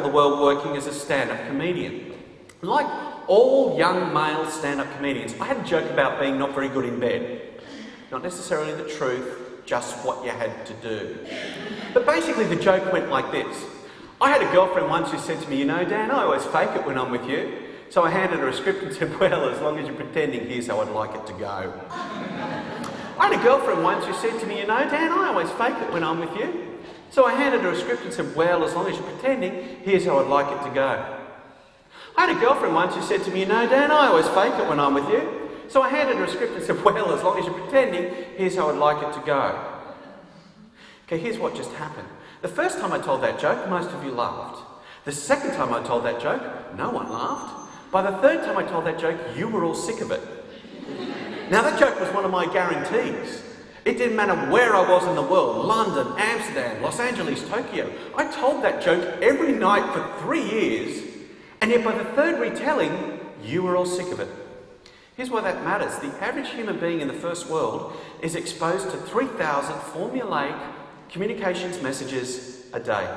the world working as a stand-up comedian. Like all young male stand-up comedians, I had a joke about being not very good in bed. Not necessarily the truth, just what you had to do. But basically the joke went like this. I had a girlfriend once who said to me, "You know, Dan, I always fake it when I'm with you." So I handed her a script and said, "Well, as long as you're pretending, here's how I'd like it to go." I had a girlfriend once who said to me, "You know, Dan, I always fake it when I'm with you." So I handed her a script and said, "Well, as long as you're pretending, here's how I'd like it to go." I had a girlfriend once who said to me, "You know, Dan, I always fake it when I'm with you." So I handed her a script and said, "Well, as long as you're pretending, here's how I'd like it to go." Okay, here's what just happened. The first time I told that joke, most of you laughed. The second time I told that joke, no one laughed. By the third time I told that joke, you were all sick of it. Now that joke was one of my guarantees. It didn't matter where I was in the world, London, Amsterdam, Los Angeles, Tokyo. I told that joke every night for 3 years, and yet by the third retelling, you were all sick of it. Here's why that matters. The average human being in the first world is exposed to 3,000 formulaic communications messages a day,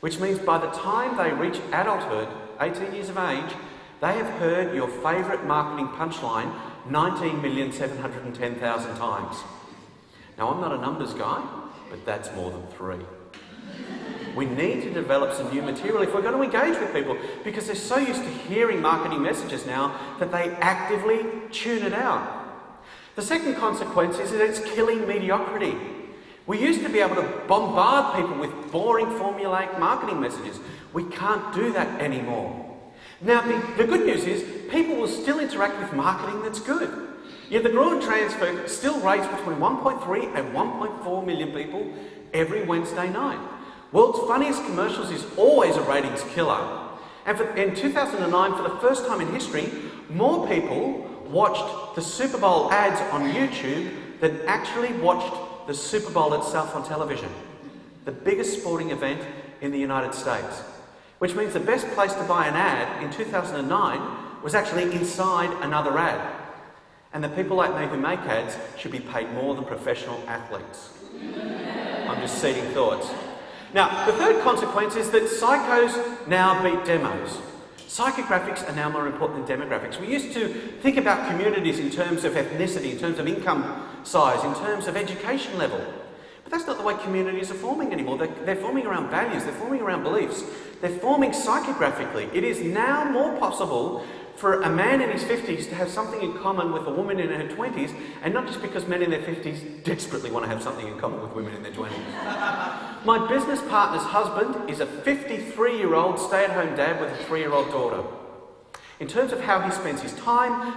which means by the time they reach adulthood, 18 years of age, they have heard your favourite marketing punchline 19,710,000 times. Now, I'm not a numbers guy, but that's more than 3. We need to develop some new material if we're going to engage with people, because they're so used to hearing marketing messages now that they actively tune it out. The second consequence is that it's killing mediocrity. We used to be able to bombard people with boring formulaic marketing messages. We can't do that anymore. Now, the good news is people will still interact with marketing that's good. Yet the Gruen transfer still rates between 1.3 and 1.4 million people every Wednesday night. World's Funniest Commercials is always a ratings killer. And in 2009, for the first time in history, more people watched the Super Bowl ads on YouTube than actually watched the Super Bowl itself on television. The biggest sporting event in the United States. Which means the best place to buy an ad in 2009 was actually inside another ad. And the people like me who make ads should be paid more than professional athletes. I'm just seeding thoughts. Now, the third consequence is that psychos now beat demos. Psychographics are now more important than demographics. We used to think about communities in terms of ethnicity, in terms of income size, in terms of education level. But that's not the way communities are forming anymore. They're forming around values, they're forming around beliefs. They're forming psychographically. It is now more possible for a man in his 50s to have something in common with a woman in her 20s, and not just because men in their 50s desperately want to have something in common with women in their 20s. My business partner's husband is a 53-year-old stay-at-home dad with a 3-year-old daughter. In terms of how he spends his time,